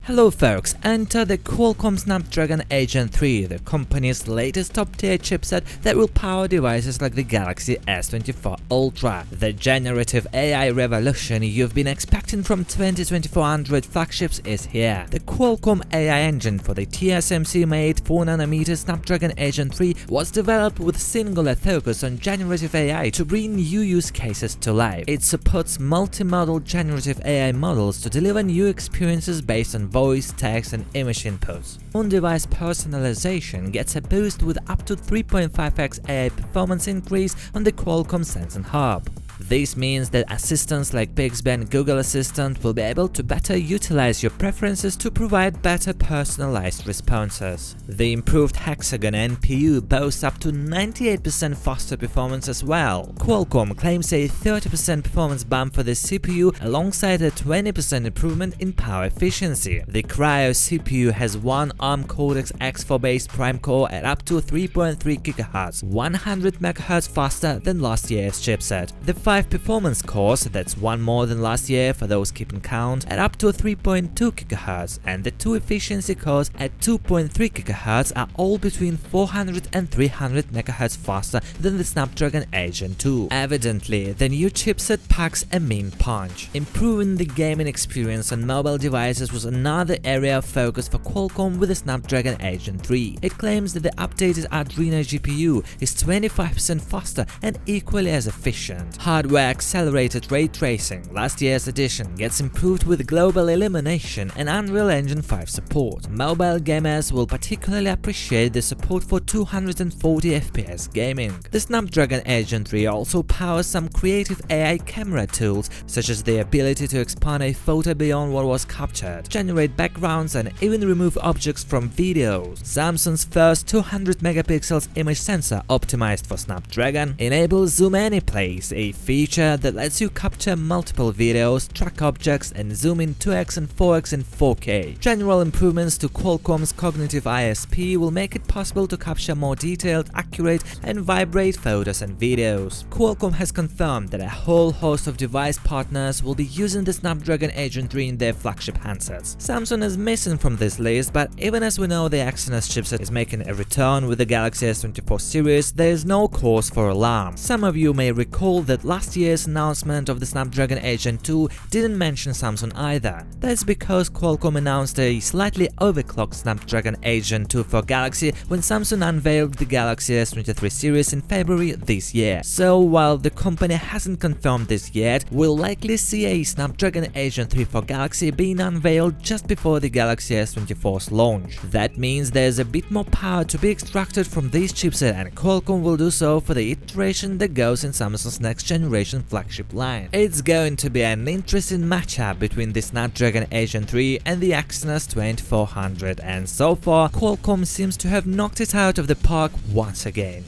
Hello folks, enter the Qualcomm Snapdragon Gen 3, the company's latest top-tier chipset that will power devices like the Galaxy S24 Ultra. The generative AI revolution you've been expecting from 2024 Android flagships is here. The Qualcomm AI Engine for the TSMC-made 4nm Snapdragon Gen 3 was developed with singular focus on generative AI to bring new use cases to life. It supports multi-modal generative AI models to deliver new experiences based on voice, text, and image inputs. On-device personalization gets a boost with up to 3.5x AI performance increase on the Qualcomm Sensing Hub. This means that assistants like Bixby and Google Assistant will be able to better utilize your preferences to provide better personalized responses. The improved Hexagon NPU boasts up to 98% faster performance as well. Qualcomm claims a 30% performance bump for the CPU alongside a 20% improvement in power efficiency. The Cryo CPU has one ARM Cortex-X4-based prime core at up to 3.3 GHz, 100 MHz faster than last year's chipset. The 5 performance cores, that's one more than last year for those keeping count, at up to 3.2 GHz, and the 2 efficiency cores at 2.3 GHz are all between 400 and 300 MHz faster than the Snapdragon Gen 2. Evidently, the new chipset packs a mean punch. Improving the gaming experience on mobile devices was another area of focus for Qualcomm with the Snapdragon Gen 3. It claims that the updated Adreno GPU is 25% faster and equally as efficient. Hardware-accelerated ray tracing, last year's edition, gets improved with global illumination and Unreal Engine 5 support. Mobile gamers will particularly appreciate the support for 240 FPS gaming. The Snapdragon Gen 3 also powers some creative AI camera tools, such as the ability to expand a photo beyond what was captured, generate backgrounds, and even remove objects from videos. Samsung's first 200 megapixels image sensor, optimized for Snapdragon, enables Zoom Anyplace, a feature that lets you capture multiple videos, track objects, and zoom in 2x and 4x in 4K. General improvements to Qualcomm's cognitive ISP will make it possible to capture more detailed, accurate, and vibrate photos and videos. Qualcomm has confirmed that a whole host of device partners will be using the Snapdragon Gen 3 in their flagship handsets. Samsung is missing from this list, but even as we know the Exynos chipset is making a return with the Galaxy S24 series, there is no cause for alarm. Some of you may recall that last year's announcement of the Snapdragon Gen 2 didn't mention Samsung either. That's because Qualcomm announced a slightly overclocked Snapdragon Gen 2 for Galaxy when Samsung unveiled the Galaxy S23 series in February this year. So while the company hasn't confirmed this yet, we'll likely see a Snapdragon Gen 3 for Galaxy being unveiled just before the Galaxy S24's launch. That means there's a bit more power to be extracted from this chipset, and Qualcomm will do so for the iteration that goes in Samsung's next generation flagship line. It's going to be an interesting matchup between the Snapdragon Gen 3 and the Exynos 2400, and so far Qualcomm seems to have knocked it out of the park once again.